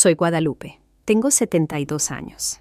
Soy Guadalupe. Tengo 72 años.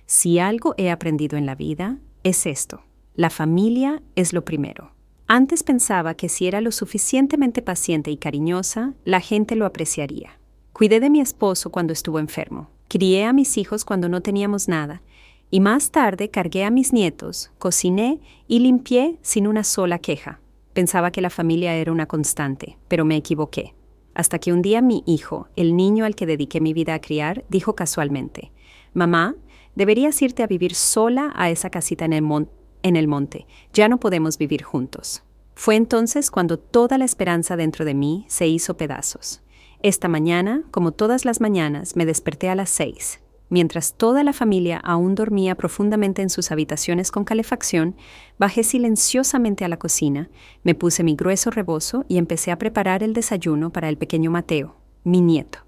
Si algo he aprendido en la vida, es esto. La familia es lo primero. Antes pensaba que si era lo suficientemente paciente y cariñosa, la gente lo apreciaría. Cuidé de mi esposo cuando estuvo enfermo. Crié a mis hijos cuando no teníamos nada. Y más tarde cargué a mis nietos, cociné y limpié sin una sola queja. Pensaba que la familia era una constante, pero me equivoqué. Hasta que un día mi hijo, el niño al que dediqué mi vida a criar, dijo casualmente: «Mamá, deberías irte a vivir sola a esa casita en el monte. Ya no podemos vivir juntos». Fue entonces cuando toda la esperanza dentro de mí se hizo pedazos. Esta mañana, como todas las mañanas, me desperté a las 6. Mientras toda la familia aún dormía profundamente en sus habitaciones con calefacción, bajé silenciosamente a la cocina, me puse mi grueso rebozo y empecé a preparar el desayuno para el pequeño Mateo, mi nieto.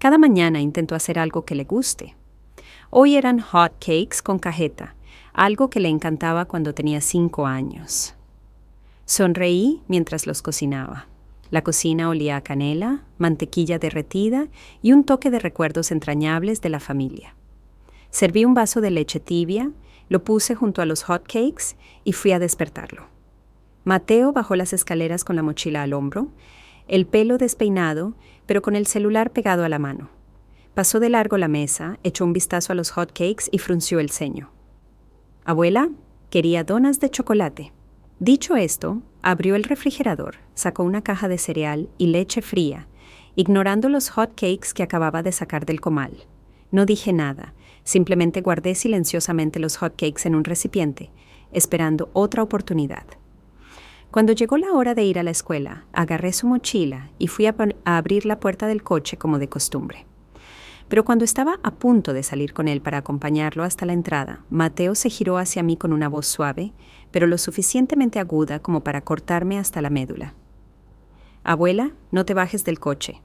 Cada mañana intento hacer algo que le guste. Hoy eran hot cakes con cajeta, algo que le encantaba cuando tenía 5 años. Sonreí mientras los cocinaba. La cocina olía a canela, mantequilla derretida y un toque de recuerdos entrañables de la familia. Serví un vaso de leche tibia, lo puse junto a los hot cakes y fui a despertarlo. Mateo bajó las escaleras con la mochila al hombro, el pelo despeinado, pero con el celular pegado a la mano. Pasó de largo la mesa, echó un vistazo a los hot cakes y frunció el ceño. «Abuela, quería donas de chocolate». Dicho esto, abrió el refrigerador, sacó una caja de cereal y leche fría, ignorando los hot cakes que acababa de sacar del comal. No dije nada, simplemente guardé silenciosamente los hot cakes en un recipiente, esperando otra oportunidad. Cuando llegó la hora de ir a la escuela, agarré su mochila y fui a abrir la puerta del coche como de costumbre. Pero cuando estaba a punto de salir con él para acompañarlo hasta la entrada, Mateo se giró hacia mí con una voz suave, pero lo suficientemente aguda como para cortarme hasta la médula. «Abuela, no te bajes del coche.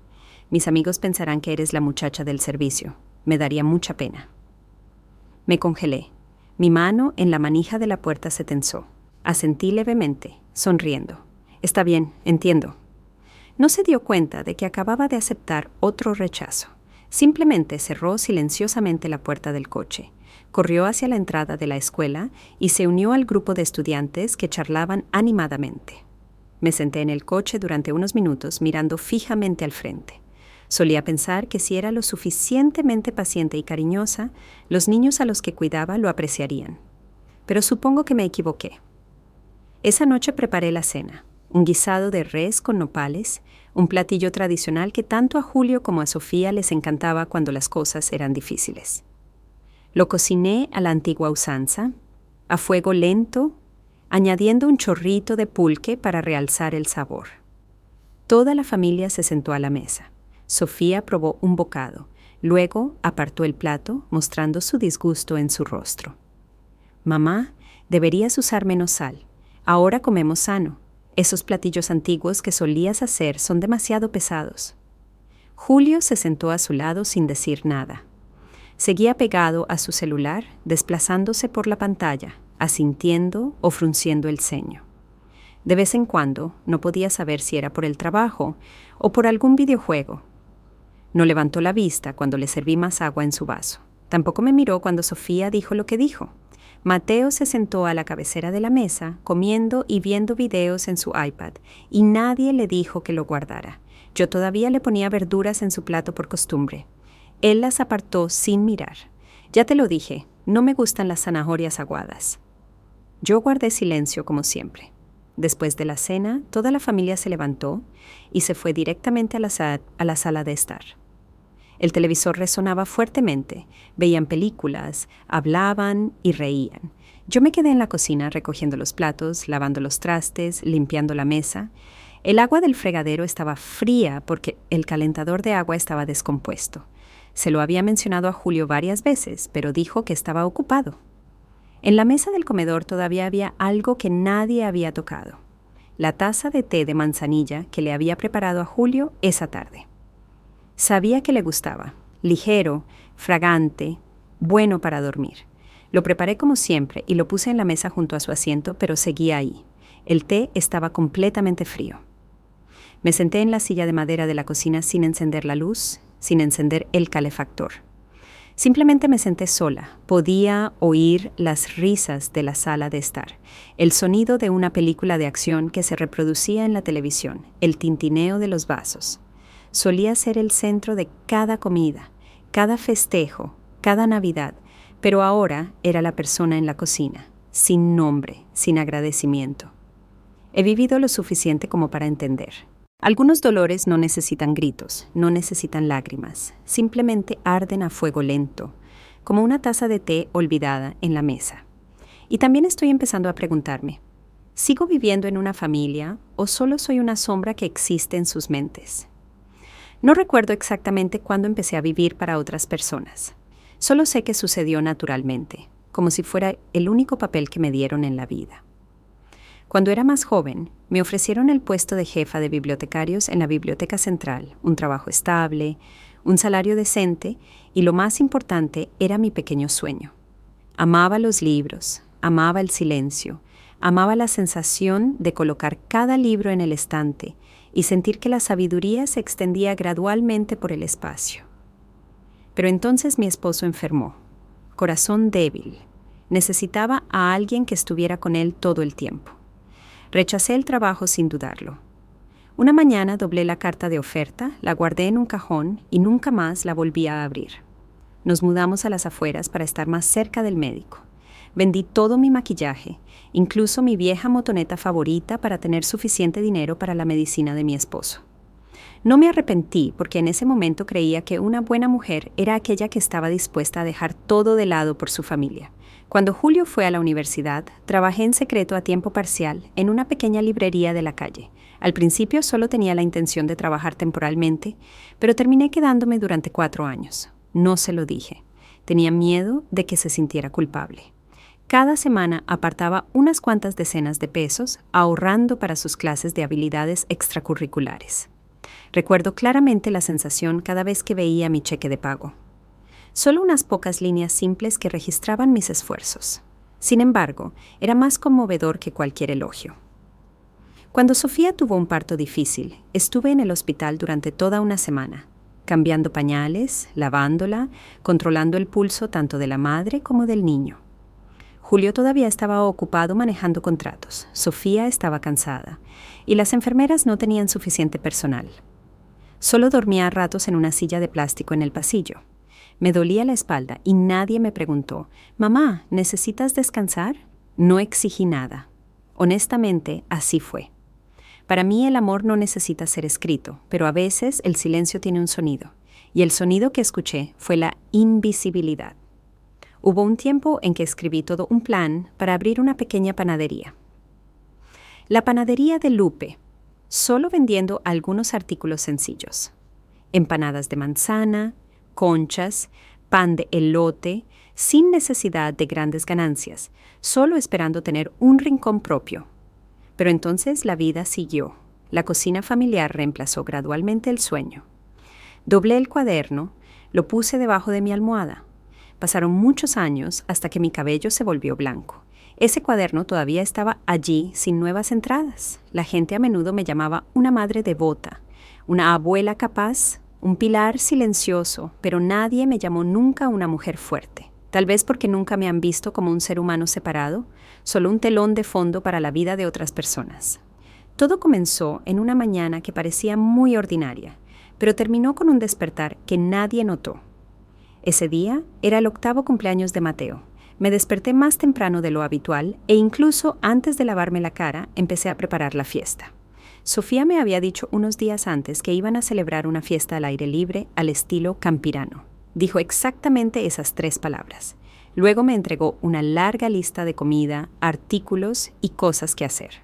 Mis amigos pensarán que eres la muchacha del servicio. Me daría mucha pena». Me congelé. Mi mano en la manija de la puerta se tensó. Asentí levemente, sonriendo. «Está bien, entiendo». No se dio cuenta de que acababa de aceptar otro rechazo. Simplemente cerró silenciosamente la puerta del coche, corrió hacia la entrada de la escuela y se unió al grupo de estudiantes que charlaban animadamente. Me senté en el coche durante unos minutos mirando fijamente al frente. Solía pensar que si era lo suficientemente paciente y cariñosa, los niños a los que cuidaba lo apreciarían. Pero supongo que me equivoqué. Esa noche preparé la cena, un guisado de res con nopales, un platillo tradicional que tanto a Julio como a Sofía les encantaba cuando las cosas eran difíciles. Lo cociné a la antigua usanza, a fuego lento, añadiendo un chorrito de pulque para realzar el sabor. Toda la familia se sentó a la mesa. Sofía probó un bocado, luego apartó el plato, mostrando su disgusto en su rostro. «Mamá, deberías usar menos sal. Ahora comemos sano. Esos platillos antiguos que solías hacer son demasiado pesados». Julio se sentó a su lado sin decir nada. Seguía pegado a su celular, desplazándose por la pantalla, asintiendo o frunciendo el ceño. De vez en cuando no podía saber si era por el trabajo o por algún videojuego. No levantó la vista cuando le serví más agua en su vaso. Tampoco me miró cuando Sofía dijo lo que dijo. Mateo se sentó a la cabecera de la mesa, comiendo y viendo videos en su iPad, y nadie le dijo que lo guardara. Yo todavía le ponía verduras en su plato por costumbre. Él las apartó sin mirar. «Ya te lo dije, no me gustan las zanahorias aguadas». Yo guardé silencio como siempre. Después de la cena, toda la familia se levantó y se fue directamente a la sala de estar. El televisor resonaba fuertemente, veían películas, hablaban y reían. Yo me quedé en la cocina recogiendo los platos, lavando los trastes, limpiando la mesa. El agua del fregadero estaba fría porque el calentador de agua estaba descompuesto. Se lo había mencionado a Julio varias veces, pero dijo que estaba ocupado. En la mesa del comedor todavía había algo que nadie había tocado: la taza de té de manzanilla que le había preparado a Julio esa tarde. Sabía que le gustaba, ligero, fragante, bueno para dormir. Lo preparé como siempre y lo puse en la mesa junto a su asiento, pero seguía ahí. El té estaba completamente frío. Me senté en la silla de madera de la cocina sin encender la luz, sin encender el calefactor. Simplemente me senté sola. Podía oír las risas de la sala de estar, el sonido de una película de acción que se reproducía en la televisión, el tintineo de los vasos. Solía ser el centro de cada comida, cada festejo, cada Navidad, pero ahora era la persona en la cocina, sin nombre, sin agradecimiento. He vivido lo suficiente como para entender. Algunos dolores no necesitan gritos, no necesitan lágrimas, simplemente arden a fuego lento, como una taza de té olvidada en la mesa. Y también estoy empezando a preguntarme, ¿sigo viviendo en una familia o solo soy una sombra que existe en sus mentes? No recuerdo exactamente cuándo empecé a vivir para otras personas. Solo sé que sucedió naturalmente, como si fuera el único papel que me dieron en la vida. Cuando era más joven, me ofrecieron el puesto de jefa de bibliotecarios en la Biblioteca Central, un trabajo estable, un salario decente y, lo más importante, era mi pequeño sueño. Amaba los libros, amaba el silencio, amaba la sensación de colocar cada libro en el estante y sentir que la sabiduría se extendía gradualmente por el espacio. Pero entonces mi esposo enfermó. Corazón débil. Necesitaba a alguien que estuviera con él todo el tiempo. Rechacé el trabajo sin dudarlo. Una mañana doblé la carta de oferta, la guardé en un cajón y nunca más la volví a abrir. Nos mudamos a las afueras para estar más cerca del médico. Vendí todo mi maquillaje, incluso mi vieja motoneta favorita, para tener suficiente dinero para la medicina de mi esposo. No me arrepentí porque en ese momento creía que una buena mujer era aquella que estaba dispuesta a dejar todo de lado por su familia. Cuando Julio fue a la universidad, trabajé en secreto a tiempo parcial en una pequeña librería de la calle. Al principio solo tenía la intención de trabajar temporalmente, pero terminé quedándome durante 4 años. No se lo dije. Tenía miedo de que se sintiera culpable. Cada semana apartaba unas cuantas decenas de pesos, ahorrando para sus clases de habilidades extracurriculares. Recuerdo claramente la sensación cada vez que veía mi cheque de pago. Solo unas pocas líneas simples que registraban mis esfuerzos. Sin embargo, era más conmovedor que cualquier elogio. Cuando Sofía tuvo un parto difícil, estuve en el hospital durante toda una semana, cambiando pañales, lavándola, controlando el pulso tanto de la madre como del niño. Julio todavía estaba ocupado manejando contratos, Sofía estaba cansada, y las enfermeras no tenían suficiente personal. Solo dormía a ratos en una silla de plástico en el pasillo. Me dolía la espalda y nadie me preguntó, «Mamá, ¿necesitas descansar?» No exigí nada. Honestamente, así fue. Para mí el amor no necesita ser escrito, pero a veces el silencio tiene un sonido, y el sonido que escuché fue la invisibilidad. Hubo un tiempo en que escribí todo un plan para abrir una pequeña panadería. La panadería de Lupe, solo vendiendo algunos artículos sencillos. Empanadas de manzana, conchas, pan de elote, sin necesidad de grandes ganancias, solo esperando tener un rincón propio. Pero entonces la vida siguió. La cocina familiar reemplazó gradualmente el sueño. Doblé el cuaderno, lo puse debajo de mi almohada. Pasaron muchos años hasta que mi cabello se volvió blanco. Ese cuaderno todavía estaba allí sin nuevas entradas. La gente a menudo me llamaba una madre devota, una abuela capaz, un pilar silencioso, pero nadie me llamó nunca una mujer fuerte. Tal vez porque nunca me han visto como un ser humano separado, solo un telón de fondo para la vida de otras personas. Todo comenzó en una mañana que parecía muy ordinaria, pero terminó con un despertar que nadie notó. Ese día era el 8º cumpleaños de Mateo. Me desperté más temprano de lo habitual e incluso antes de lavarme la cara empecé a preparar la fiesta. Sofía me había dicho unos días antes que iban a celebrar una fiesta al aire libre al estilo campirano. Dijo exactamente esas 3 palabras. Luego me entregó una larga lista de comida, artículos y cosas que hacer.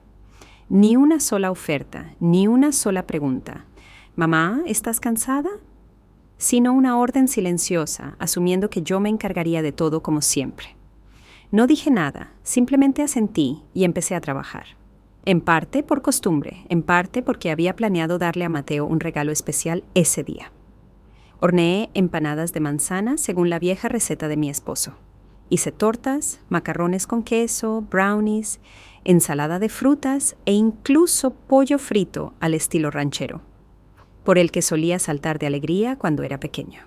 Ni una sola oferta, ni una sola pregunta. «Mamá, ¿estás cansada?», sino una orden silenciosa, asumiendo que yo me encargaría de todo como siempre. No dije nada, simplemente asentí y empecé a trabajar. En parte por costumbre, en parte porque había planeado darle a Mateo un regalo especial ese día. Horneé empanadas de manzana según la vieja receta de mi esposo. Hice tortas, macarrones con queso, brownies, ensalada de frutas e incluso pollo frito al estilo ranchero. por el que solía saltar de alegría cuando era pequeño.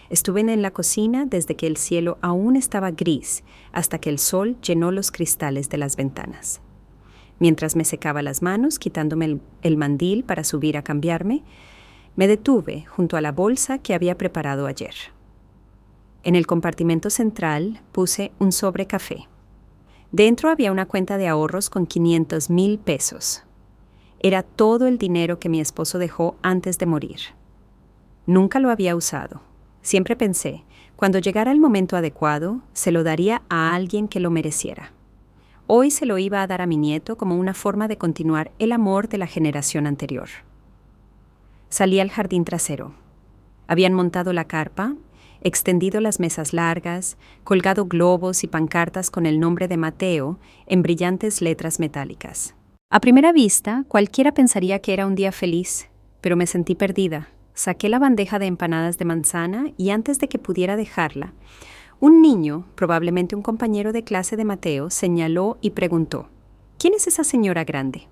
Estuve en la cocina desde que el cielo aún estaba gris hasta que el sol llenó los cristales de las ventanas. Mientras me secaba las manos, quitándome el mandil para subir a cambiarme, me detuve junto a la bolsa que había preparado ayer. En el compartimento central puse un sobre café. Dentro había una cuenta de ahorros con 500,000 pesos. Era todo el dinero que mi esposo dejó antes de morir. Nunca lo había usado. Siempre pensé, cuando llegara el momento adecuado, se lo daría a alguien que lo mereciera. Hoy se lo iba a dar a mi nieto como una forma de continuar el amor de la generación anterior. Salí al jardín trasero. Habían montado la carpa, extendido las mesas largas, colgado globos y pancartas con el nombre de Mateo en brillantes letras metálicas. A primera vista, cualquiera pensaría que era un día feliz, pero me sentí perdida. Saqué la bandeja de empanadas de manzana y antes de que pudiera dejarla, un niño, probablemente un compañero de clase de Mateo, señaló y preguntó: ¿Quién es esa señora grande?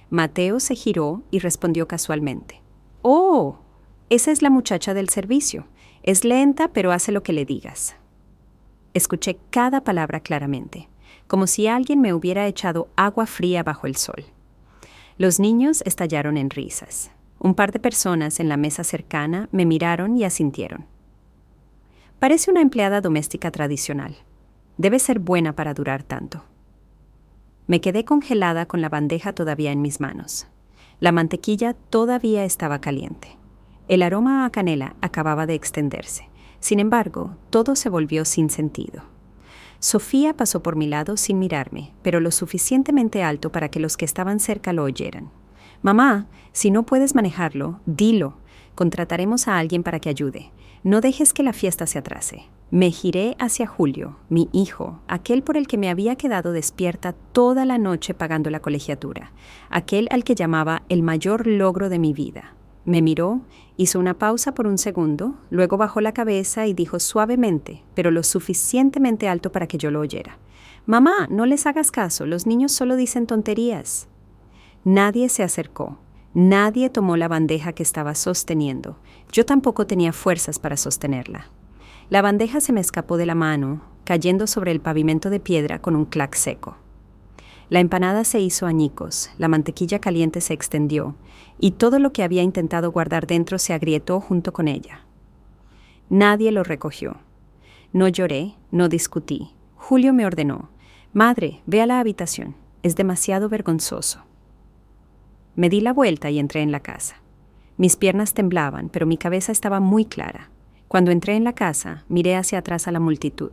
Mateo se giró y respondió casualmente: ¡Oh! Esa es la muchacha del servicio. Es lenta, pero hace lo que le digas. Escuché cada palabra claramente, como si alguien me hubiera echado agua fría bajo el sol. Los niños estallaron en risas. Un par de personas en la mesa cercana me miraron y asintieron. Parece una empleada doméstica tradicional. Debe ser buena para durar tanto. Me quedé congelada con la bandeja todavía en mis manos. La mantequilla todavía estaba caliente. El aroma a canela acababa de extenderse. Sin embargo, todo se volvió sin sentido. Sofía pasó por mi lado sin mirarme, pero lo suficientemente alto para que los que estaban cerca lo oyeran. «Mamá, si no puedes manejarlo, dilo. Contrataremos a alguien para que ayude. No dejes que la fiesta se atrase». Me giré hacia Julio, mi hijo, aquel por el que me había quedado despierta toda la noche pagando la colegiatura, aquel al que llamaba el mayor logro de mi vida. Me miró, hizo una pausa por un segundo, luego bajó la cabeza y dijo suavemente, pero lo suficientemente alto para que yo lo oyera: «Mamá, no les hagas caso, los niños solo dicen tonterías». Nadie se acercó, nadie tomó la bandeja que estaba sosteniendo. Yo tampoco tenía fuerzas para sostenerla. La bandeja se me escapó de la mano, cayendo sobre el pavimento de piedra con un clac seco. La empanada se hizo añicos, la mantequilla caliente se extendió, y todo lo que había intentado guardar dentro se agrietó junto con ella. Nadie lo recogió. No lloré, no discutí. Julio me ordenó: «Madre, ve a la habitación. Es demasiado vergonzoso». Me di la vuelta y entré en la casa. Mis piernas temblaban, pero mi cabeza estaba muy clara. Cuando entré en la casa, miré hacia atrás a la multitud.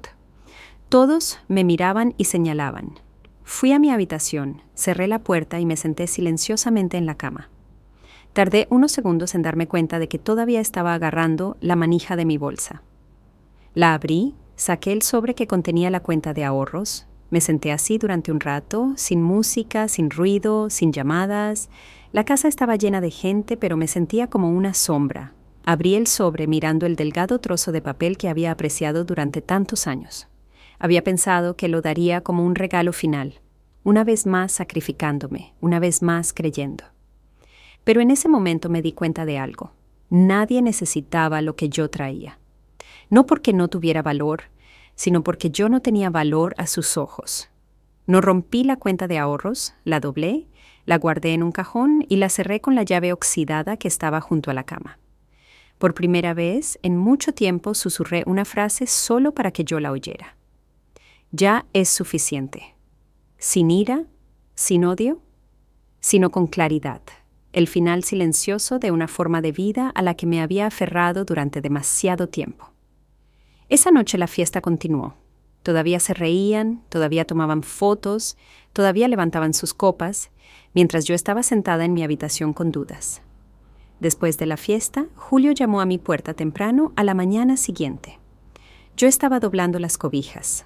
Todos me miraban y señalaban. Fui a mi habitación, cerré la puerta y me senté silenciosamente en la cama. Tardé unos segundos en darme cuenta de que todavía estaba agarrando la manija de mi bolsa. La abrí, saqué el sobre que contenía la cuenta de ahorros. Me senté así durante un rato, sin música, sin ruido, sin llamadas. La casa estaba llena de gente, pero me sentía como una sombra. Abrí el sobre mirando el delgado trozo de papel que había apreciado durante tantos años. Había pensado que lo daría como un regalo final, una vez más sacrificándome, una vez más creyendo. Pero en ese momento me di cuenta de algo. Nadie necesitaba lo que yo traía. No porque no tuviera valor, sino porque yo no tenía valor a sus ojos. No rompí la cuenta de ahorros, la doblé, la guardé en un cajón y la cerré con la llave oxidada que estaba junto a la cama. Por primera vez en mucho tiempo susurré una frase solo para que yo la oyera. Ya es suficiente. Sin ira, sin odio, sino con claridad. El final silencioso de una forma de vida a la que me había aferrado durante demasiado tiempo. Esa noche la fiesta continuó. Todavía se reían, todavía tomaban fotos, todavía levantaban sus copas, mientras yo estaba sentada en mi habitación con dudas. Después de la fiesta, Julio llamó a mi puerta temprano a la mañana siguiente. Yo estaba doblando las cobijas.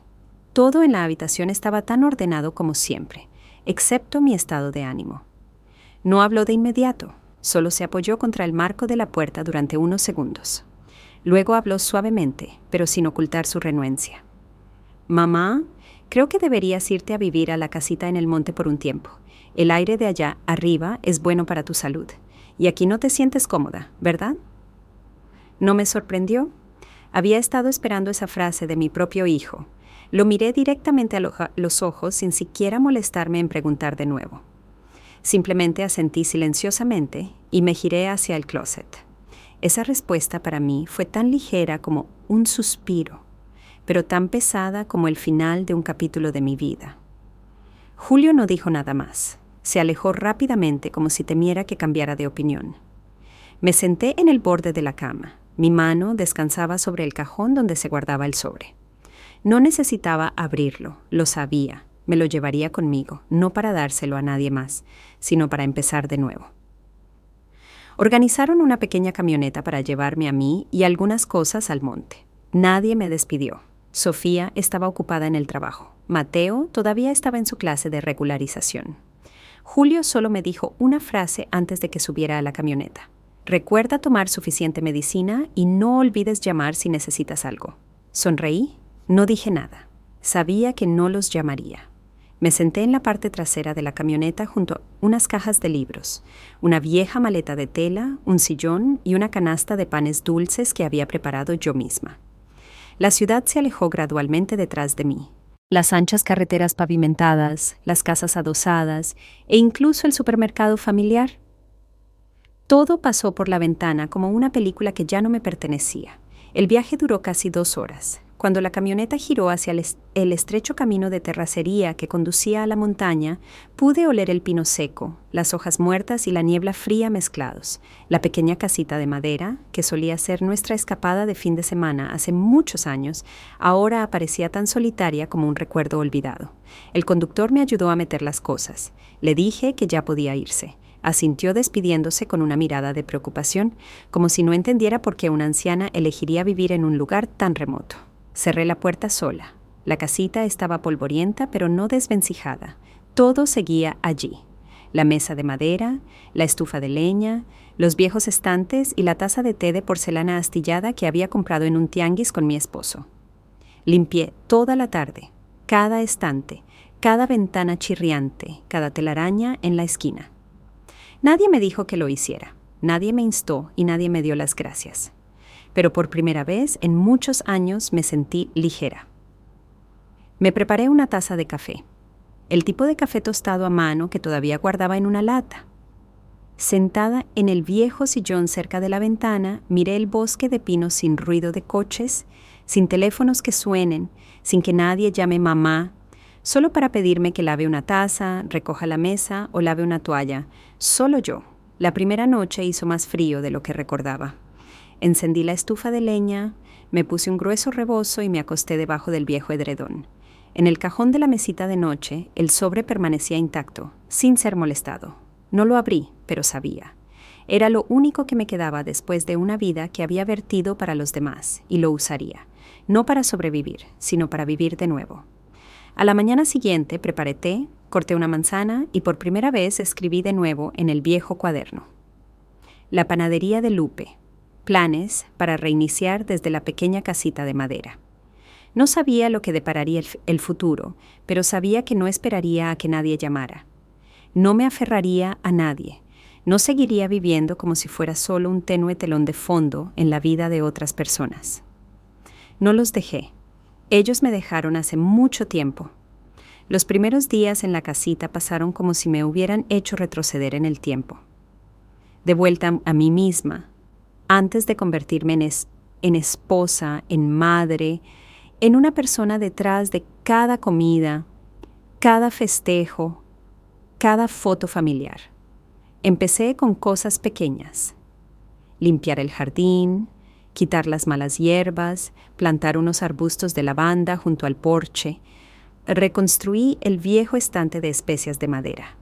Todo en la habitación estaba tan ordenado como siempre, excepto mi estado de ánimo. No habló de inmediato, solo se apoyó contra el marco de la puerta durante unos segundos. Luego habló suavemente, pero sin ocultar su renuencia. «Mamá, creo que deberías irte a vivir a la casita en el monte por un tiempo. El aire de allá arriba es bueno para tu salud. Y aquí no te sientes cómoda, ¿verdad? No me sorprendió. Había estado esperando esa frase de mi propio hijo. Lo miré directamente a los ojos sin siquiera molestarme en preguntar de nuevo. Simplemente asentí silenciosamente y me giré hacia el closet. Esa respuesta para mí fue tan ligera como un suspiro, pero tan pesada como el final de un capítulo de mi vida. Julio no dijo nada más. Se alejó rápidamente como si temiera que cambiara de opinión. Me senté en el borde de la cama. Mi mano descansaba sobre el cajón donde se guardaba el sobre. No necesitaba abrirlo, lo sabía. Me lo llevaría conmigo, no para dárselo a nadie más, sino para empezar de nuevo. Organizaron una pequeña camioneta para llevarme a mí y algunas cosas al monte. Nadie me despidió. Sofía estaba ocupada en el trabajo. Mateo todavía estaba en su clase de regularización. Julio solo me dijo una frase antes de que subiera a la camioneta. Recuerda tomar suficiente medicina y no olvides llamar si necesitas algo. Sonreí. No dije nada. Sabía que no los llamaría. Me senté en la parte trasera de la camioneta junto a unas cajas de libros, una vieja maleta de tela, un sillón y una canasta de panes dulces que había preparado yo misma. La ciudad se alejó gradualmente detrás de mí. Las anchas carreteras pavimentadas, las casas adosadas e incluso el supermercado familiar. Todo pasó por la ventana como una película que ya no me pertenecía. El viaje duró casi 2 horas. Cuando la camioneta giró hacia el estrecho camino de terracería que conducía a la montaña, pude oler el pino seco, las hojas muertas y la niebla fría mezclados. La pequeña casita de madera, que solía ser nuestra escapada de fin de semana hace muchos años, ahora aparecía tan solitaria como un recuerdo olvidado. El conductor me ayudó a meter las cosas. Le dije que ya podía irse. Asintió despidiéndose con una mirada de preocupación, como si no entendiera por qué una anciana elegiría vivir en un lugar tan remoto. Cerré la puerta sola. La casita estaba polvorienta, pero no desvencijada. Todo seguía allí. La mesa de madera, la estufa de leña, los viejos estantes y la taza de té de porcelana astillada que había comprado en un tianguis con mi esposo. Limpié toda la tarde, cada estante, cada ventana chirriante, cada telaraña en la esquina. Nadie me dijo que lo hiciera, nadie me instó y nadie me dio las gracias. Pero por primera vez en muchos años me sentí ligera. Me preparé una taza de café, el tipo de café tostado a mano que todavía guardaba en una lata. Sentada en el viejo sillón cerca de la ventana, miré el bosque de pinos sin ruido de coches, sin teléfonos que suenen, sin que nadie llame mamá, solo para pedirme que lave una taza, recoja la mesa o lave una toalla. Solo yo. La primera noche hizo más frío de lo que recordaba. Encendí la estufa de leña, me puse un grueso rebozo y me acosté debajo del viejo edredón. En el cajón de la mesita de noche, el sobre permanecía intacto, sin ser molestado. No lo abrí, pero sabía. Era lo único que me quedaba después de una vida que había vertido para los demás, y lo usaría, no para sobrevivir, sino para vivir de nuevo. A la mañana siguiente preparé té, corté una manzana y por primera vez escribí de nuevo en el viejo cuaderno. La panadería de Lupe. Planes para reiniciar desde la pequeña casita de madera. No sabía lo que depararía el futuro, pero sabía que no esperaría a que nadie llamara. No me aferraría a nadie. No seguiría viviendo como si fuera solo un tenue telón de fondo en la vida de otras personas. No los dejé. Ellos me dejaron hace mucho tiempo. Los primeros días en la casita pasaron como si me hubieran hecho retroceder en el tiempo. De vuelta a mí misma, antes de convertirme en esposa, en madre, en una persona detrás de cada comida, cada festejo, cada foto familiar. Empecé con cosas pequeñas. Limpiar el jardín, quitar las malas hierbas, plantar unos arbustos de lavanda junto al porche. Reconstruí el viejo estante de especias de madera.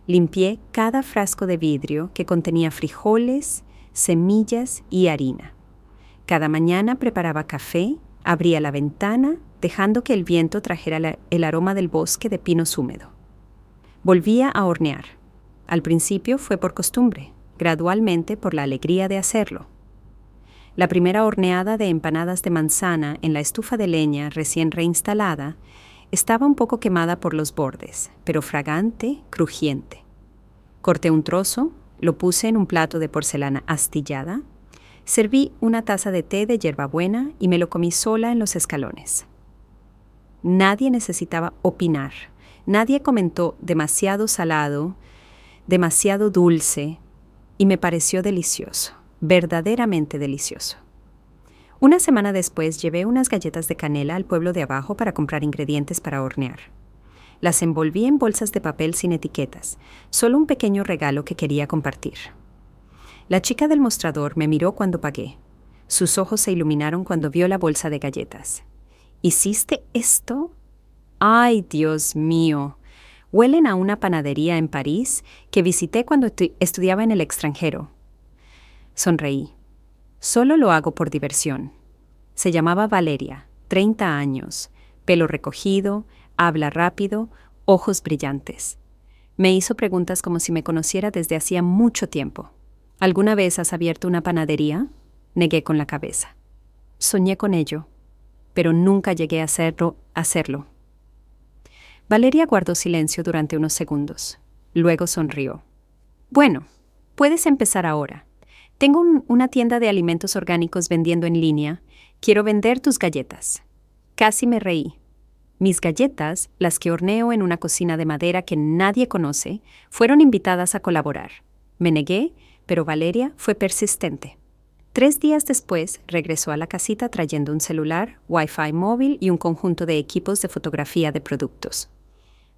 Limpié cada frasco de vidrio que contenía frijoles, semillas y harina. Cada mañana preparaba café, abría la ventana, dejando que el viento trajera el aroma del bosque de pinos húmedo. Volvía a hornear. Al principio fue por costumbre, gradualmente por la alegría de hacerlo. La primera horneada de empanadas de manzana en la estufa de leña recién reinstalada estaba un poco quemada por los bordes, pero fragante, crujiente. Corté un trozo, Lo puse en un plato de porcelana astillada, serví una taza de té de hierbabuena y me lo comí sola en los escalones. Nadie necesitaba opinar. Nadie comentó demasiado salado, demasiado dulce, y me pareció delicioso, verdaderamente delicioso. Una semana después llevé unas galletas de canela al pueblo de abajo para comprar ingredientes para hornear. Las envolví en bolsas de papel sin etiquetas, solo un pequeño regalo que quería compartir. La chica del mostrador me miró cuando pagué. Sus ojos se iluminaron cuando vio la bolsa de galletas. ¿Hiciste esto? ¡Ay, Dios mío! Huelen a una panadería en París que visité cuando estudiaba en el extranjero. Sonreí. Solo lo hago por diversión. Se llamaba Valeria, 30 años, pelo recogido, habla rápido, ojos brillantes. Me hizo preguntas como si me conociera desde hacía mucho tiempo. ¿Alguna vez has abierto una panadería? Negué con la cabeza. Soñé con ello, pero nunca llegué a hacerlo. Valeria guardó silencio durante unos segundos. Luego sonrió. Bueno, puedes empezar ahora. Tengo una tienda de alimentos orgánicos vendiendo en línea. Quiero vender tus galletas. Casi me reí. Mis galletas, las que horneo en una cocina de madera que nadie conoce, fueron invitadas a colaborar. Me negué, pero Valeria fue persistente. 3 días después, regresó a la casita trayendo un celular, Wi-Fi móvil y un conjunto de equipos de fotografía de productos.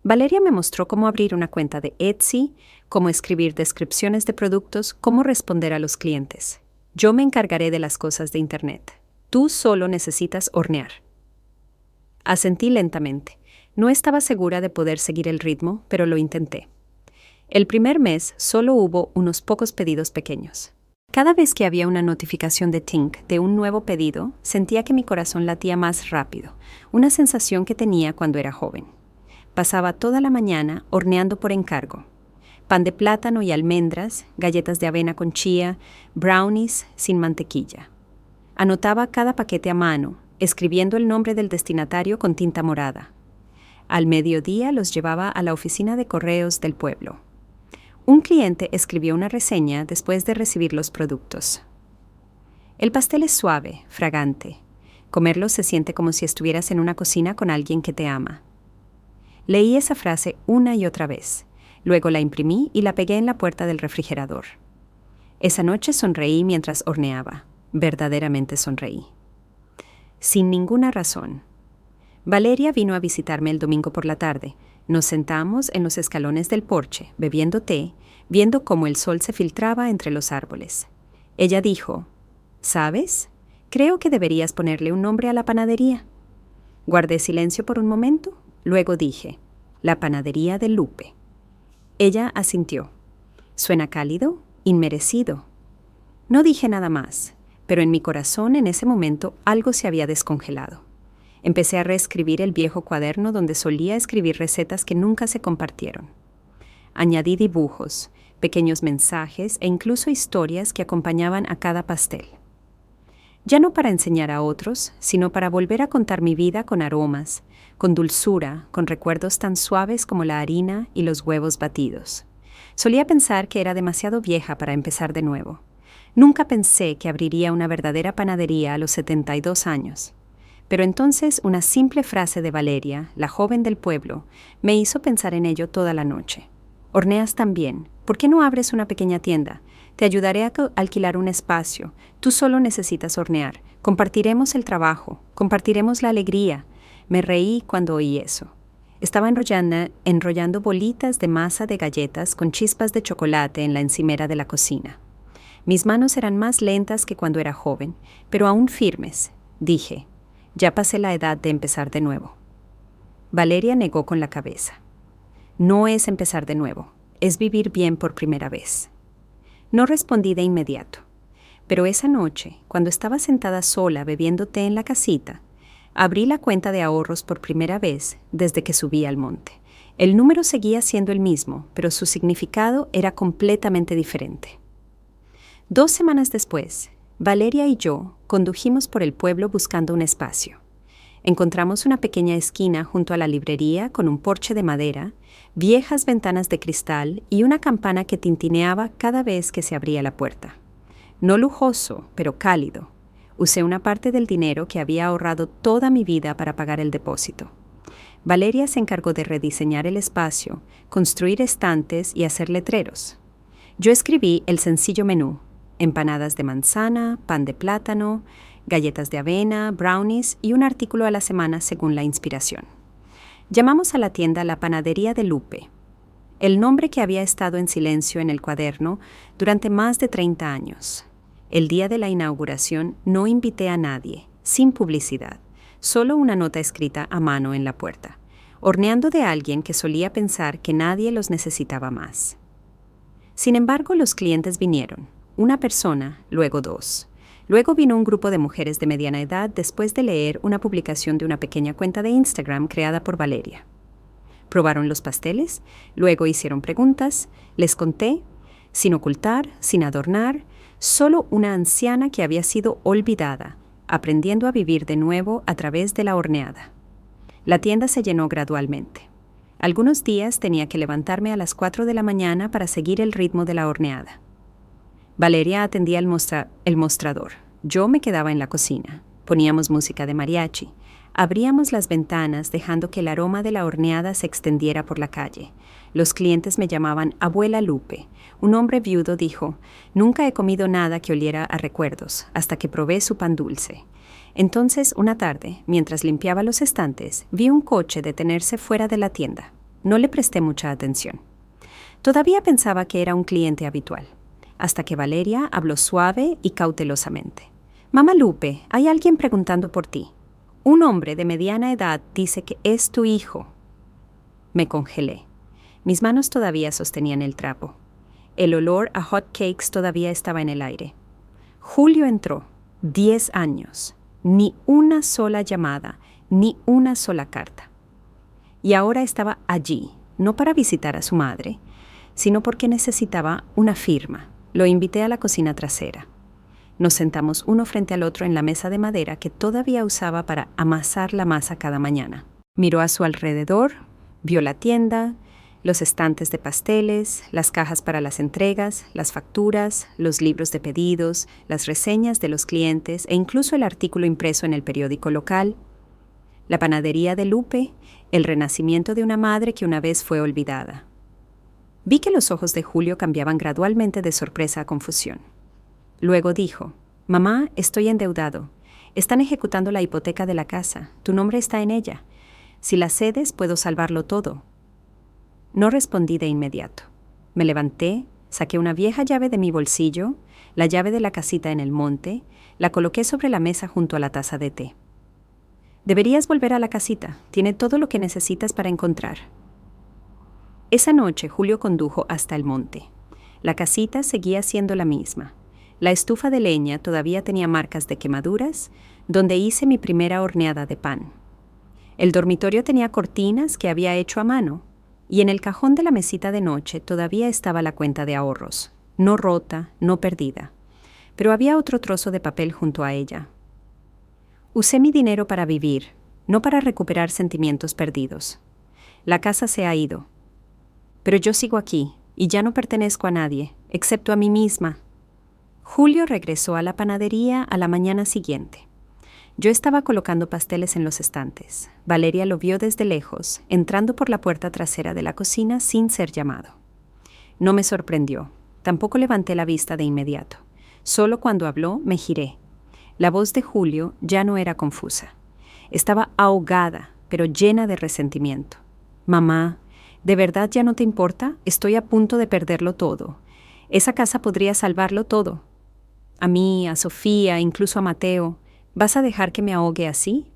Valeria me mostró cómo abrir una cuenta de Etsy, cómo escribir descripciones de productos, cómo responder a los clientes. Yo me encargaré de las cosas de Internet. Tú solo necesitas hornear. Asentí lentamente. No estaba segura de poder seguir el ritmo, pero lo intenté. El primer mes solo hubo unos pocos pedidos pequeños. Cada vez que había una notificación de Tink de un nuevo pedido, sentía que mi corazón latía más rápido, una sensación que tenía cuando era joven. Pasaba toda la mañana horneando por encargo. Pan de plátano y almendras, galletas de avena con chía, brownies sin mantequilla. Anotaba cada paquete a mano, escribiendo el nombre del destinatario con tinta morada. Al mediodía los llevaba a la oficina de correos del pueblo. Un cliente escribió una reseña después de recibir los productos. El pastel es suave, fragante. Comerlo se siente como si estuvieras en una cocina con alguien que te ama. Leí esa frase una y otra vez. Luego la imprimí y la pegué en la puerta del refrigerador. Esa noche sonreí mientras horneaba. Verdaderamente sonreí. Sin ninguna razón. Valeria vino a visitarme el domingo por la tarde. Nos sentamos en los escalones del porche, bebiendo té, viendo cómo el sol se filtraba entre los árboles. Ella dijo, ¿sabes? Creo que deberías ponerle un nombre a la panadería. Guardé silencio por un momento, luego dije, la panadería de Lupe. Ella asintió. Suena cálido, inmerecido. No dije nada más, pero en mi corazón en ese momento algo se había descongelado. Empecé a reescribir el viejo cuaderno donde solía escribir recetas que nunca se compartieron. Añadí dibujos, pequeños mensajes e incluso historias que acompañaban a cada pastel. Ya no para enseñar a otros, sino para volver a contar mi vida con aromas, con dulzura, con recuerdos tan suaves como la harina y los huevos batidos. Solía pensar que era demasiado vieja para empezar de nuevo. Nunca pensé que abriría una verdadera panadería a los 72 años. Pero entonces una simple frase de Valeria, la joven del pueblo, me hizo pensar en ello toda la noche. Horneas también. ¿Por qué no abres una pequeña tienda? Te ayudaré a alquilar un espacio. Tú solo necesitas hornear. Compartiremos el trabajo. Compartiremos la alegría. Me reí cuando oí eso. Estaba enrollando bolitas de masa de galletas con chispas de chocolate en la encimera de la cocina. Mis manos eran más lentas que cuando era joven, pero aún firmes. Dije, ya pasé la edad de empezar de nuevo. Valeria negó con la cabeza. No es empezar de nuevo, es vivir bien por primera vez. No respondí de inmediato, pero esa noche, cuando estaba sentada sola bebiendo té en la casita, abrí la cuenta de ahorros por primera vez desde que subí al monte. El número seguía siendo el mismo, pero su significado era completamente diferente. 2 semanas después, Valeria y yo condujimos por el pueblo buscando un espacio. Encontramos una pequeña esquina junto a la librería con un porche de madera, viejas ventanas de cristal y una campana que tintineaba cada vez que se abría la puerta. No lujoso, pero cálido. Usé una parte del dinero que había ahorrado toda mi vida para pagar el depósito. Valeria se encargó de rediseñar el espacio, construir estantes y hacer letreros. Yo escribí el sencillo menú: empanadas de manzana, pan de plátano, galletas de avena, brownies y un artículo a la semana según la inspiración. Llamamos a la tienda la Panadería de Lupe, el nombre que había estado en silencio en el cuaderno durante más de 30 años. El día de la inauguración no invité a nadie, sin publicidad, solo una nota escrita a mano en la puerta, horneando de alguien que solía pensar que nadie los necesitaba más. Sin embargo, los clientes vinieron, una persona, luego dos. Luego vino un grupo de mujeres de mediana edad después de leer una publicación de una pequeña cuenta de Instagram creada por Valeria. Probaron los pasteles, luego hicieron preguntas, les conté, sin ocultar, sin adornar, solo una anciana que había sido olvidada, aprendiendo a vivir de nuevo a través de la horneada. La tienda se llenó gradualmente. Algunos días tenía que levantarme a las 4 de la mañana para seguir el ritmo de la horneada. Valeria atendía el mostrador. Yo me quedaba en la cocina. Poníamos música de mariachi. Abríamos las ventanas dejando que el aroma de la horneada se extendiera por la calle. Los clientes me llamaban Abuela Lupe. Un hombre viudo dijo: «Nunca he comido nada que oliera a recuerdos, hasta que probé su pan dulce». Entonces, una tarde, mientras limpiaba los estantes, vi un coche detenerse fuera de la tienda. No le presté mucha atención. Todavía pensaba que era un cliente habitual, hasta que Valeria habló suave y cautelosamente. «Mamá Lupe, hay alguien preguntando por ti. Un hombre de mediana edad dice que es tu hijo». Me congelé. Mis manos todavía sostenían el trapo. El olor a hot cakes todavía estaba en el aire. Julio entró. 10 años. Ni una sola llamada, ni una sola carta. Y ahora estaba allí, no para visitar a su madre, sino porque necesitaba una firma. Lo invité a la cocina trasera. Nos sentamos uno frente al otro en la mesa de madera que todavía usaba para amasar la masa cada mañana. Miró a su alrededor, vio la tienda, los estantes de pasteles, las cajas para las entregas, las facturas, los libros de pedidos, las reseñas de los clientes e incluso el artículo impreso en el periódico local. La panadería de Lupe, el renacimiento de una madre que una vez fue olvidada. Vi que los ojos de Julio cambiaban gradualmente de sorpresa a confusión. Luego dijo: «Mamá, estoy endeudado. Están ejecutando la hipoteca de la casa. Tu nombre está en ella. Si la cedes, puedo salvarlo todo». No respondí de inmediato. Me levanté, saqué una vieja llave de mi bolsillo, la llave de la casita en el monte, la coloqué sobre la mesa junto a la taza de té. «Deberías volver a la casita. Tiene todo lo que necesitas para encontrar». Esa noche Julio condujo hasta el monte. La casita seguía siendo la misma. La estufa de leña todavía tenía marcas de quemaduras, donde hice mi primera horneada de pan. El dormitorio tenía cortinas que había hecho a mano, y en el cajón de la mesita de noche todavía estaba la cuenta de ahorros, no rota, no perdida. Pero había otro trozo de papel junto a ella. Usé mi dinero para vivir, no para recuperar sentimientos perdidos. La casa se ha ido. Pero yo sigo aquí, y ya no pertenezco a nadie, excepto a mí misma. Julio regresó a la panadería a la mañana siguiente. Yo estaba colocando pasteles en los estantes. Valeria lo vio desde lejos, entrando por la puerta trasera de la cocina sin ser llamado. No me sorprendió. Tampoco levanté la vista de inmediato. Solo cuando habló me giré. La voz de Julio ya no era confusa. Estaba ahogada, pero llena de resentimiento. «Mamá, ¿de verdad ya no te importa? Estoy a punto de perderlo todo. Esa casa podría salvarlo todo. A mí, a Sofía, incluso a Mateo. ¿Vas a dejar que me ahogue así?»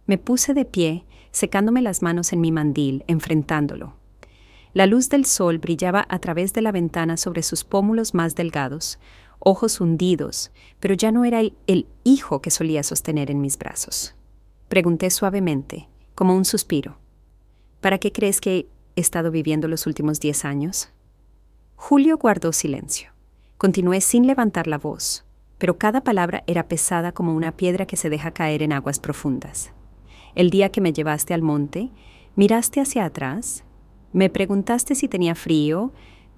Me puse de pie, secándome las manos en mi mandil, enfrentándolo. La luz del sol brillaba a través de la ventana sobre sus pómulos más delgados, ojos hundidos, pero ya no era el hijo que solía sostener en mis brazos. Pregunté suavemente, como un suspiro: «¿Para qué crees que he estado viviendo los últimos 10 años?» Julio guardó silencio. Continué sin levantar la voz, pero cada palabra era pesada como una piedra que se deja caer en aguas profundas. El día que me llevaste al monte, miraste hacia atrás, me preguntaste si tenía frío,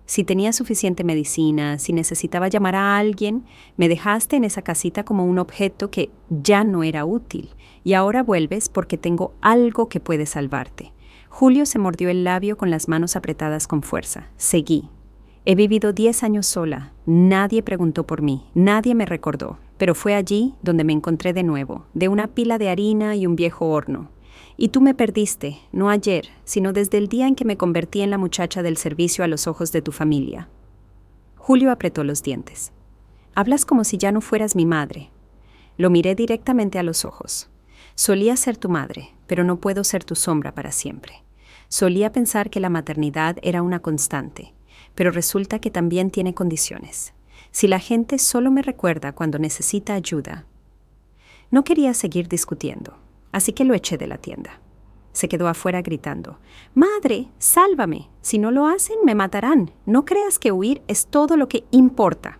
si tenía suficiente medicina, si necesitaba llamar a alguien, me dejaste en esa casita como un objeto que ya no era útil, y ahora vuelves porque tengo algo que puede salvarte. Julio se mordió el labio con las manos apretadas con fuerza. Seguí. He vivido 10 años sola. Nadie preguntó por mí, nadie me recordó, pero fue allí donde me encontré de nuevo, de una pila de harina y un viejo horno. Y tú me perdiste, no ayer, sino desde el día en que me convertí en la muchacha del servicio a los ojos de tu familia. Julio apretó los dientes. Hablas como si ya no fueras mi madre. Lo miré directamente a los ojos. Solía ser tu madre, pero no puedo ser tu sombra para siempre. Solía pensar que la maternidad era una constante, pero resulta que también tiene condiciones. Si la gente solo me recuerda cuando necesita ayuda. No quería seguir discutiendo, así que lo eché de la tienda. Se quedó afuera gritando, «Madre, sálvame. Si no lo hacen, me matarán. No creas que huir es todo lo que importa».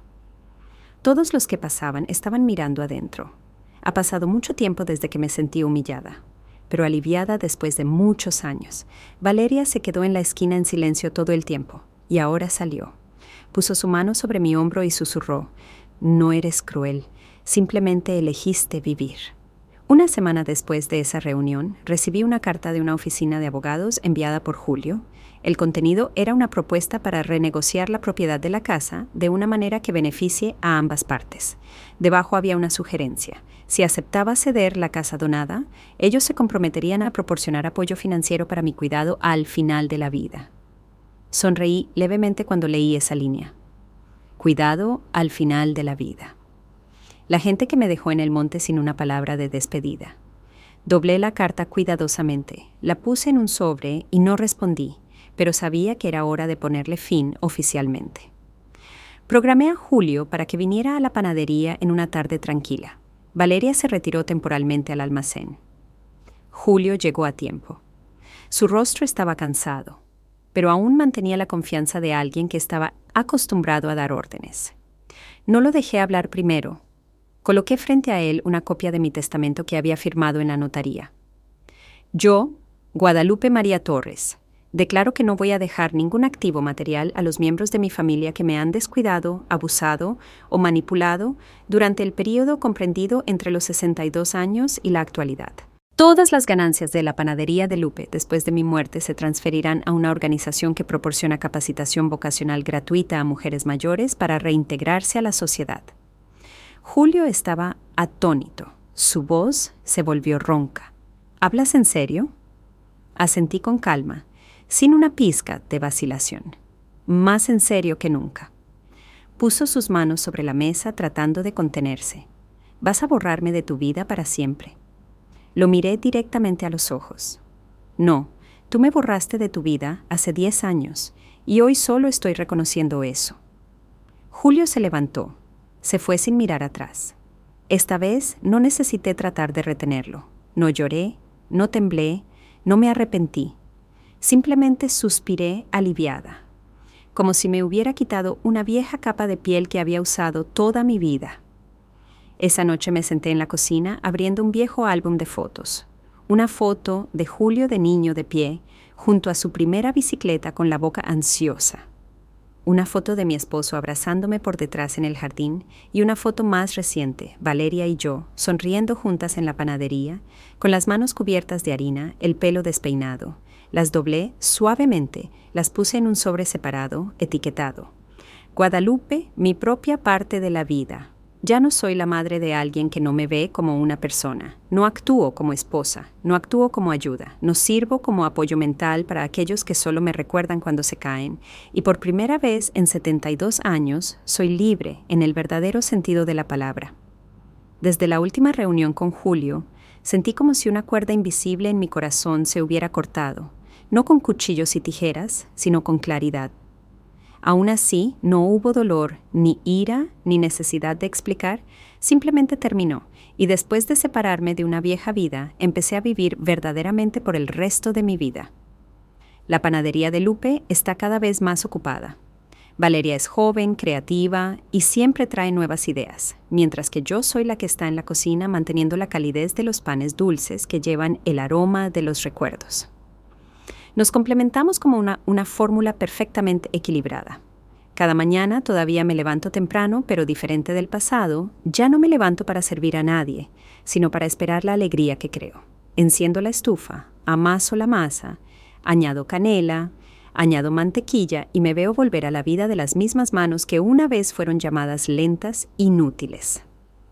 Todos los que pasaban estaban mirando adentro. Ha pasado mucho tiempo desde que me sentí humillada, pero aliviada después de muchos años. Valeria se quedó en la esquina en silencio todo el tiempo, y ahora salió. Puso su mano sobre mi hombro y susurró, «No eres cruel, simplemente elegiste vivir». Una semana después de esa reunión, recibí una carta de una oficina de abogados enviada por Julio. El contenido era una propuesta para renegociar la propiedad de la casa de una manera que beneficie a ambas partes. Debajo había una sugerencia. Si aceptaba ceder la casa donada, ellos se comprometerían a proporcionar apoyo financiero para mi cuidado al final de la vida. Sonreí levemente cuando leí esa línea. Cuidado al final de la vida. La gente que me dejó en el monte sin una palabra de despedida. Doblé la carta cuidadosamente, la puse en un sobre y no respondí, pero sabía que era hora de ponerle fin oficialmente. Programé a Julio para que viniera a la panadería en una tarde tranquila. Valeria se retiró temporalmente al almacén. Julio llegó a tiempo. Su rostro estaba cansado, pero aún mantenía la confianza de alguien que estaba acostumbrado a dar órdenes. No lo dejé hablar primero. Coloqué frente a él una copia de mi testamento que había firmado en la notaría. Yo, Guadalupe María Torres, declaro que no voy a dejar ningún activo material a los miembros de mi familia que me han descuidado, abusado o manipulado durante el período comprendido entre los 62 años y la actualidad. Todas las ganancias de la panadería de Lupe después de mi muerte se transferirán a una organización que proporciona capacitación vocacional gratuita a mujeres mayores para reintegrarse a la sociedad. Julio estaba atónito. Su voz se volvió ronca. ¿Hablas en serio? Asentí con calma, sin una pizca de vacilación. Más en serio que nunca. Puso sus manos sobre la mesa tratando de contenerse. ¿Vas a borrarme de tu vida para siempre? Lo miré directamente a los ojos. No, tú me borraste de tu vida hace 10 años y hoy solo estoy reconociendo eso. Julio se levantó. Se fue sin mirar atrás. Esta vez no necesité tratar de retenerlo. No lloré, no temblé, no me arrepentí. Simplemente suspiré aliviada, como si me hubiera quitado una vieja capa de piel que había usado toda mi vida. Esa noche me senté en la cocina abriendo un viejo álbum de fotos. Una foto de Julio de niño de pie, junto a su primera bicicleta con la boca ansiosa. Una foto de mi esposo abrazándome por detrás en el jardín y una foto más reciente, Valeria y yo, sonriendo juntas en la panadería, con las manos cubiertas de harina, el pelo despeinado. Las doblé suavemente, las puse en un sobre separado, etiquetado. Guadalupe, mi propia parte de la vida. Ya no soy la madre de alguien que no me ve como una persona. No actúo como esposa, no actúo como ayuda, no sirvo como apoyo mental para aquellos que solo me recuerdan cuando se caen. Y por primera vez en 72 años, soy libre en el verdadero sentido de la palabra. Desde la última reunión con Julio, sentí como si una cuerda invisible en mi corazón se hubiera cortado, no con cuchillos y tijeras, sino con claridad. Aún así, no hubo dolor, ni ira, ni necesidad de explicar, simplemente terminó, y después de separarme de una vieja vida, empecé a vivir verdaderamente por el resto de mi vida. La panadería de Lupe está cada vez más ocupada. Valeria es joven, creativa y siempre trae nuevas ideas, mientras que yo soy la que está en la cocina manteniendo la calidez de los panes dulces que llevan el aroma de los recuerdos. Nos complementamos como una fórmula perfectamente equilibrada. Cada mañana todavía me levanto temprano, pero diferente del pasado, ya no me levanto para servir a nadie, sino para esperar la alegría que creo. Enciendo la estufa, amaso la masa, añado canela, añado mantequilla y me veo volver a la vida de las mismas manos que una vez fueron llamadas lentas, inútiles.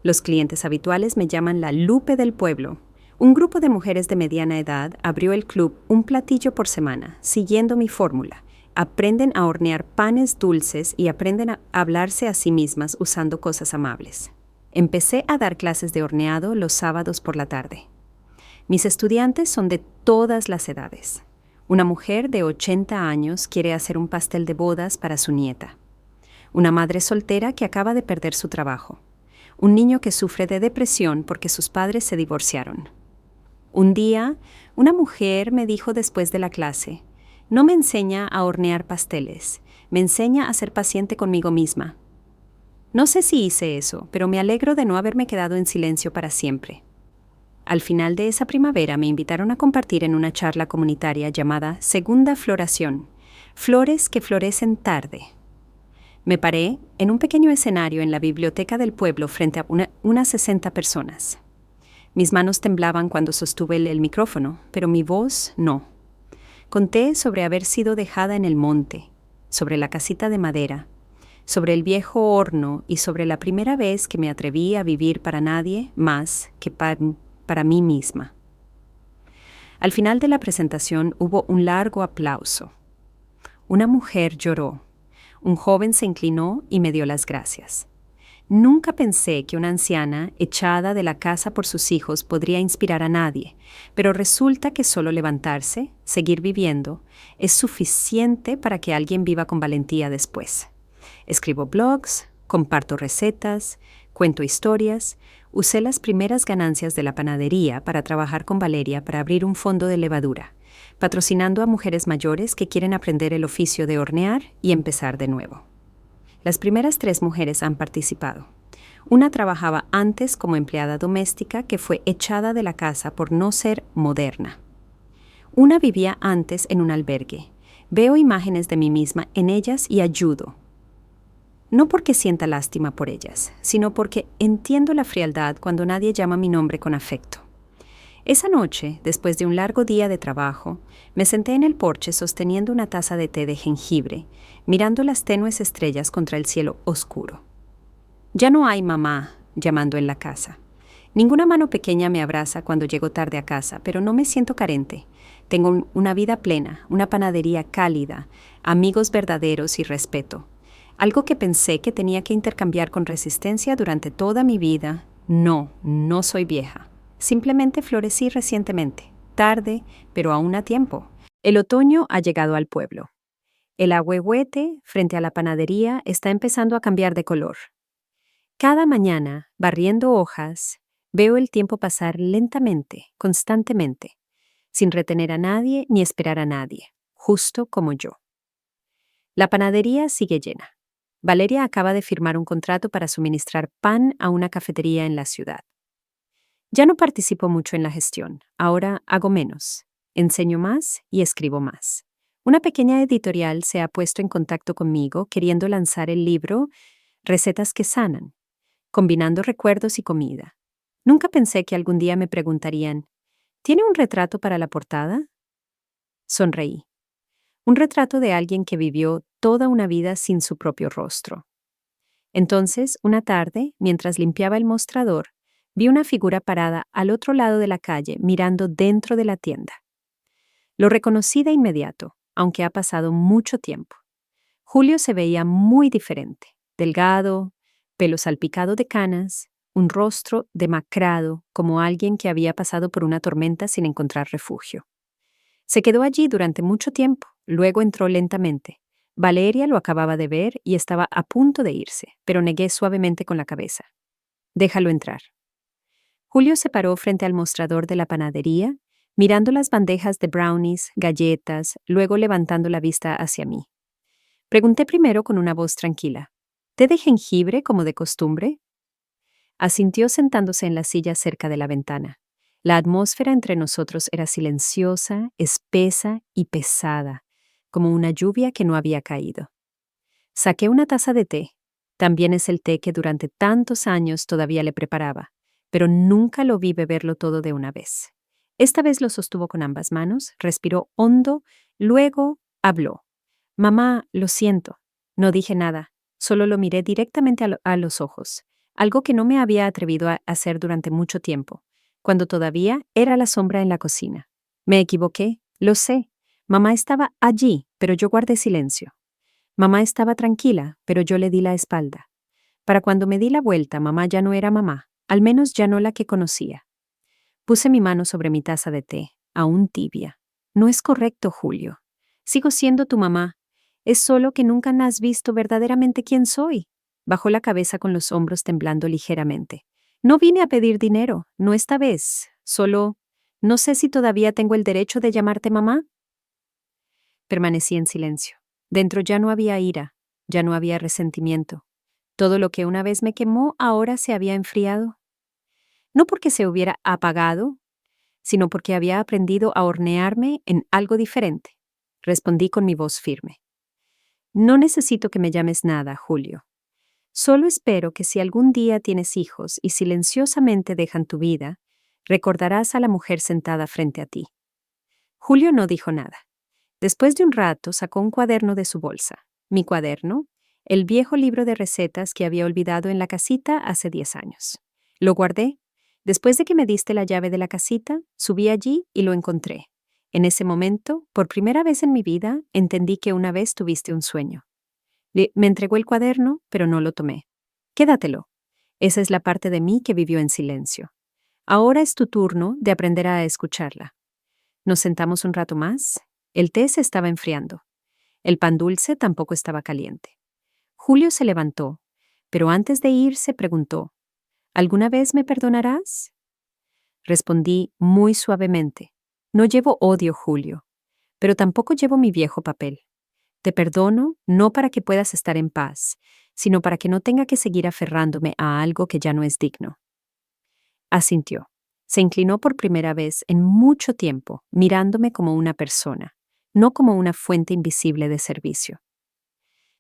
Los clientes habituales me llaman la Lupe del pueblo. Un grupo de mujeres de mediana edad abrió el club un platillo por semana, siguiendo mi fórmula. Aprenden a hornear panes dulces y aprenden a hablarse a sí mismas usando cosas amables. Empecé a dar clases de horneado los sábados por la tarde. Mis estudiantes son de todas las edades. Una mujer de 80 años quiere hacer un pastel de bodas para su nieta. Una madre soltera que acaba de perder su trabajo. Un niño que sufre de depresión porque sus padres se divorciaron. Un día, una mujer me dijo después de la clase: no me enseña a hornear pasteles, me enseña a ser paciente conmigo misma. No sé si hice eso, pero me alegro de no haberme quedado en silencio para siempre. Al final de esa primavera me invitaron a compartir en una charla comunitaria llamada Segunda Floración, flores que florecen tarde. Me paré en un pequeño escenario en la biblioteca del pueblo frente a unas 60 personas. Mis manos temblaban cuando sostuve el micrófono, pero mi voz no. Conté sobre haber sido dejada en el monte, sobre la casita de madera, sobre el viejo horno y sobre la primera vez que me atreví a vivir para nadie más que para mí misma. Al final de la presentación hubo un largo aplauso. Una mujer lloró, un joven se inclinó y me dio las gracias. Nunca pensé que una anciana echada de la casa por sus hijos podría inspirar a nadie, pero resulta que solo levantarse, seguir viviendo, es suficiente para que alguien viva con valentía después. Escribo blogs, comparto recetas, cuento historias, usé las primeras ganancias de la panadería para trabajar con Valeria para abrir un fondo de levadura, patrocinando a mujeres mayores que quieren aprender el oficio de hornear y empezar de nuevo. Las primeras 3 mujeres han participado. Una trabajaba antes como empleada doméstica que fue echada de la casa por no ser moderna. Una vivía antes en un albergue. Veo imágenes de mí misma en ellas y ayudo. No porque sienta lástima por ellas, sino porque entiendo la frialdad cuando nadie llama mi nombre con afecto. Esa noche, después de un largo día de trabajo, me senté en el porche sosteniendo una taza de té de jengibre, mirando las tenues estrellas contra el cielo oscuro. Ya no hay mamá llamando en la casa. Ninguna mano pequeña me abraza cuando llego tarde a casa, pero no me siento carente. Tengo una vida plena, una panadería cálida, amigos verdaderos y respeto. Algo que pensé que tenía que intercambiar con resistencia durante toda mi vida. No soy vieja. Simplemente florecí recientemente, tarde, pero aún a tiempo. El otoño ha llegado al pueblo. El ahuehuete frente a la panadería está empezando a cambiar de color. Cada mañana, barriendo hojas, veo el tiempo pasar lentamente, constantemente, sin retener a nadie ni esperar a nadie, justo como yo. La panadería sigue llena. Valeria acaba de firmar un contrato para suministrar pan a una cafetería en la ciudad. Ya no participo mucho en la gestión, ahora hago menos, enseño más y escribo más. Una pequeña editorial se ha puesto en contacto conmigo queriendo lanzar el libro Recetas que sanan, combinando recuerdos y comida. Nunca pensé que algún día me preguntarían, ¿tiene un retrato para la portada? Sonreí. Un retrato de alguien que vivió toda una vida sin su propio rostro. Entonces, una tarde, mientras limpiaba el mostrador, vi una figura parada al otro lado de la calle mirando dentro de la tienda. Lo reconocí de inmediato, aunque ha pasado mucho tiempo. Julio se veía muy diferente, delgado, pelo salpicado de canas, un rostro demacrado como alguien que había pasado por una tormenta sin encontrar refugio. Se quedó allí durante mucho tiempo, luego entró lentamente. Valeria lo acababa de ver y estaba a punto de irse, pero negué suavemente con la cabeza. Déjalo entrar. Julio se paró frente al mostrador de la panadería, mirando las bandejas de brownies, galletas, luego levantando la vista hacia mí. Pregunté primero con una voz tranquila. ¿Té de jengibre como de costumbre? Asintió sentándose en la silla cerca de la ventana. La atmósfera entre nosotros era silenciosa, espesa y pesada, como una lluvia que no había caído. Saqué una taza de té. También es el té que durante tantos años todavía le preparaba, pero nunca lo vi beberlo todo de una vez. Esta vez lo sostuvo con ambas manos, respiró hondo, luego habló. Mamá, lo siento. No dije nada, solo lo miré directamente a los ojos, algo que no me había atrevido a hacer durante mucho tiempo, cuando todavía era la sombra en la cocina. Me equivoqué, lo sé. Mamá estaba allí, pero yo guardé silencio. Mamá estaba tranquila, pero yo le di la espalda. Para cuando me di la vuelta, mamá ya no era mamá, al menos ya no la que conocía. Puse mi mano sobre mi taza de té, aún tibia. No es correcto, Julio. Sigo siendo tu mamá. Es solo que nunca has visto verdaderamente quién soy. Bajó la cabeza con los hombros temblando ligeramente. No vine a pedir dinero, no esta vez. Solo, no sé si todavía tengo el derecho de llamarte mamá. Permanecí en silencio. Dentro ya no había ira, ya no había resentimiento. Todo lo que una vez me quemó ahora se había enfriado. No porque se hubiera apagado, sino porque había aprendido a hornearme en algo diferente. Respondí con mi voz firme. No necesito que me llames nada, Julio. Solo espero que si algún día tienes hijos y silenciosamente dejan tu vida, recordarás a la mujer sentada frente a ti. Julio no dijo nada. Después de un rato sacó un cuaderno de su bolsa. Mi cuaderno, el viejo libro de recetas que había olvidado en la casita hace 10 años. Lo guardé. Después de que me diste la llave de la casita, subí allí y lo encontré. En ese momento, por primera vez en mi vida, entendí que una vez tuviste un sueño. Me entregó el cuaderno, pero no lo tomé. Quédatelo. Esa es la parte de mí que vivió en silencio. Ahora es tu turno de aprender a escucharla. Nos sentamos un rato más. El té se estaba enfriando. El pan dulce tampoco estaba caliente. Julio se levantó, pero antes de irse preguntó, ¿alguna vez me perdonarás? Respondí muy suavemente. No llevo odio, Julio, pero tampoco llevo mi viejo papel. Te perdono no para que puedas estar en paz, sino para que no tenga que seguir aferrándome a algo que ya no es digno. Asintió. Se inclinó por primera vez en mucho tiempo, mirándome como una persona, no como una fuente invisible de servicio.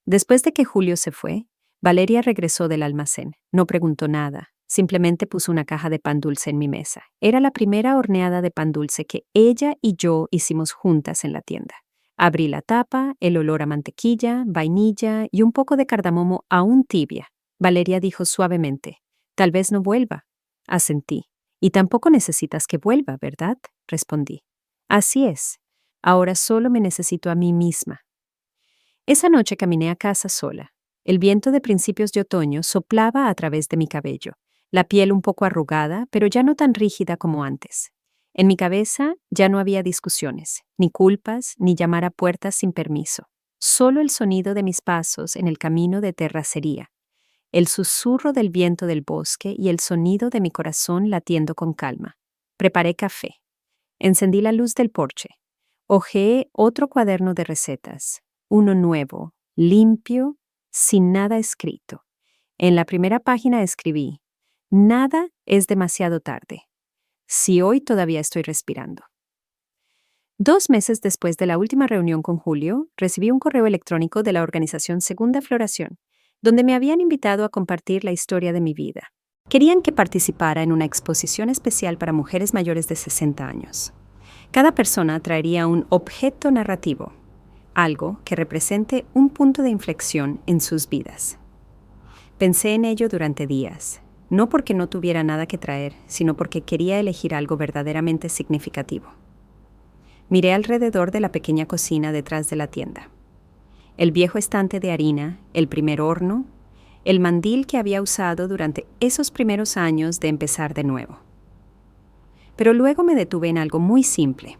Después de que Julio se fue, Valeria regresó del almacén. No preguntó nada, simplemente puso una caja de pan dulce en mi mesa. Era la primera horneada de pan dulce que ella y yo hicimos juntas en la tienda. Abrí la tapa, el olor a mantequilla, vainilla y un poco de cardamomo aún tibia. Valeria dijo suavemente, «Tal vez no vuelva». Asentí. «Y tampoco necesitas que vuelva, ¿verdad?», respondí. «Así es. Ahora solo me necesito a mí misma». Esa noche caminé a casa sola. El viento de principios de otoño soplaba a través de mi cabello, la piel un poco arrugada, pero ya no tan rígida como antes. En mi cabeza ya no había discusiones, ni culpas, ni llamar a puertas sin permiso. Solo el sonido de mis pasos en el camino de terracería, el susurro del viento del bosque y el sonido de mi corazón latiendo con calma. Preparé café. Encendí la luz del porche. Hojeé otro cuaderno de recetas. Uno nuevo, limpio, sin nada escrito. En la primera página escribí, «Nada es demasiado tarde. Si hoy todavía estoy respirando». 2 meses después de la última reunión con Julio, recibí un correo electrónico de la organización Segunda Floración, donde me habían invitado a compartir la historia de mi vida. Querían que participara en una exposición especial para mujeres mayores de 60 años. Cada persona traería un objeto narrativo, algo que represente un punto de inflexión en sus vidas. Pensé en ello durante días, no porque no tuviera nada que traer, sino porque quería elegir algo verdaderamente significativo. Miré alrededor de la pequeña cocina detrás de la tienda. El viejo estante de harina, el primer horno, el mandil que había usado durante esos primeros años de empezar de nuevo. Pero luego me detuve en algo muy simple.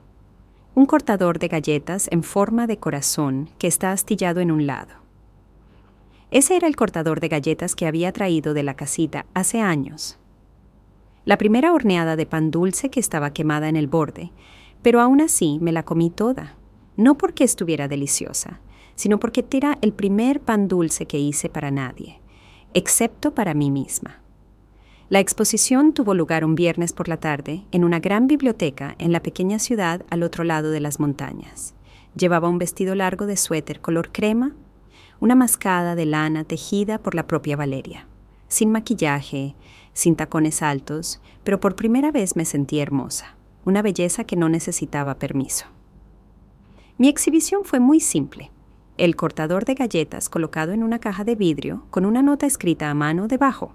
Un cortador de galletas en forma de corazón que está astillado en un lado. Ese era el cortador de galletas que había traído de la casita hace años. La primera horneada de pan dulce que estaba quemada en el borde, pero aún así me la comí toda, no porque estuviera deliciosa, sino porque era el primer pan dulce que hice para nadie, excepto para mí misma. La exposición tuvo lugar un viernes por la tarde en una gran biblioteca en la pequeña ciudad al otro lado de las montañas. Llevaba un vestido largo de suéter color crema, una mascada de lana tejida por la propia Valeria. Sin maquillaje, sin tacones altos, pero por primera vez me sentí hermosa, una belleza que no necesitaba permiso. Mi exhibición fue muy simple. El cortador de galletas colocado en una caja de vidrio con una nota escrita a mano debajo.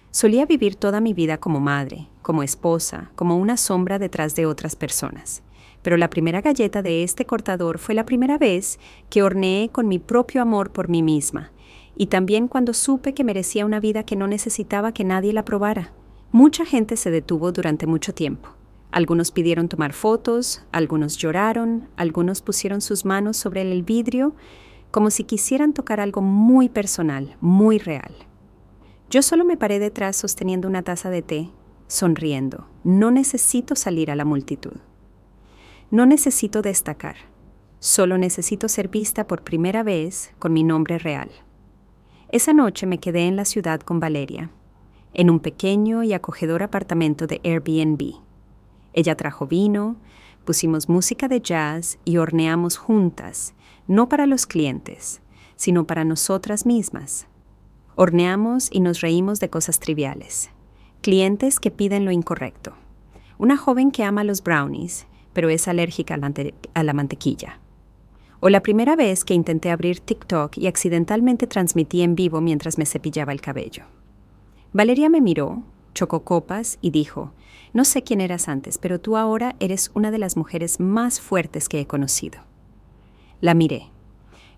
Solía vivir toda mi vida como madre, como esposa, como una sombra detrás de otras personas. Pero la primera galleta de este cortador fue la primera vez que horneé con mi propio amor por mí misma, y también cuando supe que merecía una vida que no necesitaba que nadie la probara. Mucha gente se detuvo durante mucho tiempo. Algunos pidieron tomar fotos, algunos lloraron, algunos pusieron sus manos sobre el vidrio, como si quisieran tocar algo muy personal, muy real. Yo solo me paré detrás sosteniendo una taza de té, sonriendo. No necesito salir a la multitud. No necesito destacar, solo necesito ser vista por primera vez con mi nombre real. Esa noche me quedé en la ciudad con Valeria, en un pequeño y acogedor apartamento de Airbnb. Ella trajo vino, pusimos música de jazz y horneamos juntas, no para los clientes, sino para nosotras mismas. Horneamos y nos reímos de cosas triviales. Clientes que piden lo incorrecto. Una joven que ama los brownies, pero es alérgica a la mantequilla. O la primera vez que intenté abrir TikTok y accidentalmente transmití en vivo mientras me cepillaba el cabello. Valeria me miró, chocó copas y dijo, no sé quién eras antes, pero tú ahora eres una de las mujeres más fuertes que he conocido. La miré.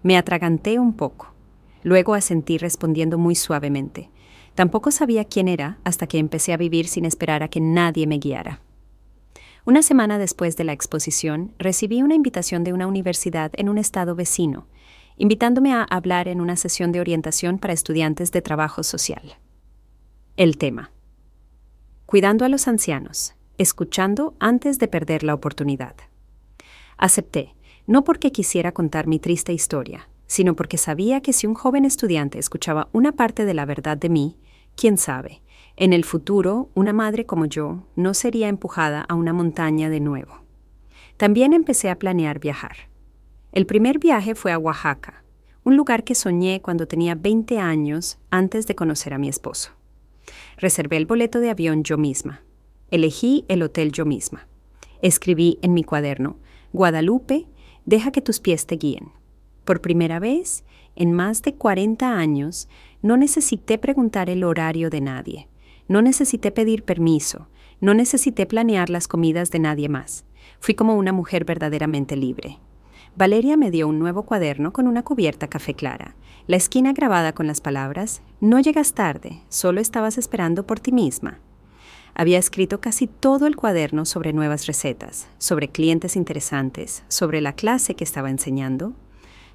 Me atraganté un poco. Luego asentí respondiendo muy suavemente. Tampoco sabía quién era hasta que empecé a vivir sin esperar a que nadie me guiara. Una semana después de la exposición, recibí una invitación de una universidad en un estado vecino, invitándome a hablar en una sesión de orientación para estudiantes de trabajo social. El tema: cuidando a los ancianos, escuchando antes de perder la oportunidad. Acepté, no porque quisiera contar mi triste historia, sino porque sabía que si un joven estudiante escuchaba una parte de la verdad de mí, quién sabe, en el futuro, una madre como yo no sería empujada a una montaña de nuevo. También empecé a planear viajar. El primer viaje fue a Oaxaca, un lugar que soñé cuando tenía 20 años antes de conocer a mi esposo. Reservé el boleto de avión yo misma. Elegí el hotel yo misma. Escribí en mi cuaderno, Guadalupe, deja que tus pies te guíen. Por primera vez, en más de 40 años, no necesité preguntar el horario de nadie. No necesité pedir permiso, no necesité planear las comidas de nadie más. Fui como una mujer verdaderamente libre. Valeria me dio un nuevo cuaderno con una cubierta café clara, la esquina grabada con las palabras, no llegas tarde, solo estabas esperando por ti misma. Había escrito casi todo el cuaderno sobre nuevas recetas, sobre clientes interesantes, sobre la clase que estaba enseñando,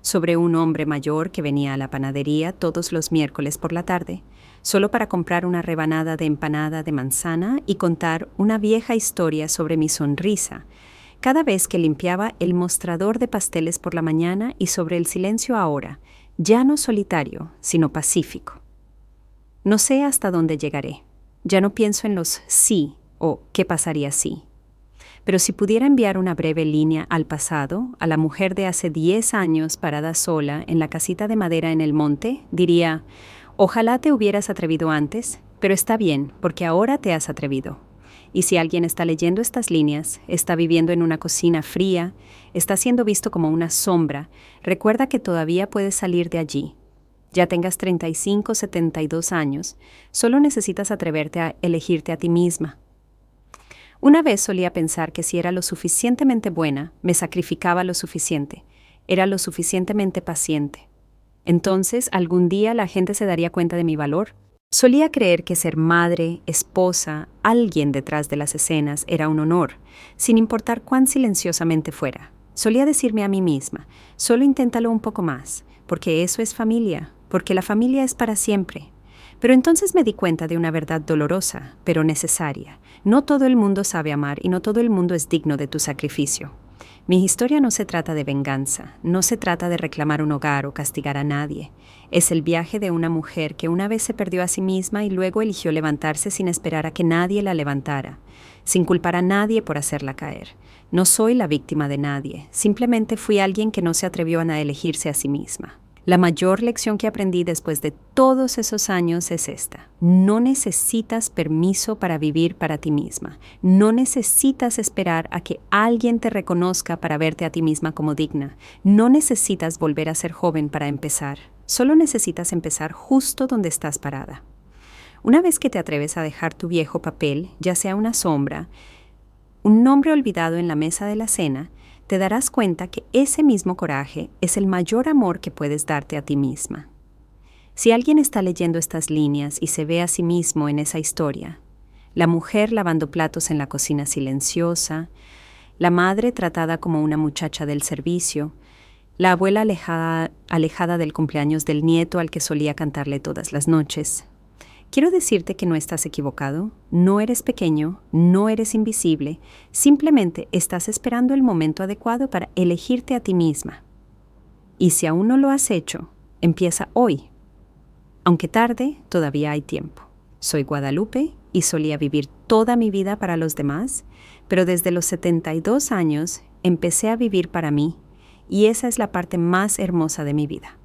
sobre un hombre mayor que venía a la panadería todos los miércoles por la tarde, solo para comprar una rebanada de empanada de manzana y contar una vieja historia sobre mi sonrisa, cada vez que limpiaba el mostrador de pasteles por la mañana y sobre el silencio ahora, ya no solitario, sino pacífico. No sé hasta dónde llegaré. Ya no pienso en los sí o qué pasaría si. Pero si pudiera enviar una breve línea al pasado, a la mujer de hace 10 años parada sola en la casita de madera en el monte, diría: ojalá te hubieras atrevido antes, pero está bien, porque ahora te has atrevido. Y si alguien está leyendo estas líneas, está viviendo en una cocina fría, está siendo visto como una sombra, recuerda que todavía puedes salir de allí. Ya tengas 35, 72 años, solo necesitas atreverte a elegirte a ti misma. Una vez solía pensar que si era lo suficientemente buena, me sacrificaba lo suficiente, era lo suficientemente paciente. Entonces, algún día la gente se daría cuenta de mi valor. Solía creer que ser madre, esposa, alguien detrás de las escenas era un honor, sin importar cuán silenciosamente fuera. Solía decirme a mí misma, solo inténtalo un poco más, porque eso es familia, porque la familia es para siempre. Pero entonces me di cuenta de una verdad dolorosa, pero necesaria. No todo el mundo sabe amar y no todo el mundo es digno de tu sacrificio. Mi historia no se trata de venganza, no se trata de reclamar un hogar o castigar a nadie. Es el viaje de una mujer que una vez se perdió a sí misma y luego eligió levantarse sin esperar a que nadie la levantara, sin culpar a nadie por hacerla caer. No soy la víctima de nadie, simplemente fui alguien que no se atrevió a elegirse a sí misma. La mayor lección que aprendí después de todos esos años es esta. No necesitas permiso para vivir para ti misma. No necesitas esperar a que alguien te reconozca para verte a ti misma como digna. No necesitas volver a ser joven para empezar. Solo necesitas empezar justo donde estás parada. Una vez que te atreves a dejar tu viejo papel, ya sea una sombra, un nombre olvidado en la mesa de la cena, te darás cuenta que ese mismo coraje es el mayor amor que puedes darte a ti misma. Si alguien está leyendo estas líneas y se ve a sí mismo en esa historia, la mujer lavando platos en la cocina silenciosa, la madre tratada como una muchacha del servicio, la abuela alejada del cumpleaños del nieto al que solía cantarle todas las noches, quiero decirte que no estás equivocado, no eres pequeño, no eres invisible, simplemente estás esperando el momento adecuado para elegirte a ti misma. Y si aún no lo has hecho, empieza hoy. Aunque tarde, todavía hay tiempo. Soy Guadalupe y solía vivir toda mi vida para los demás, pero desde los 72 años empecé a vivir para mí, y esa es la parte más hermosa de mi vida.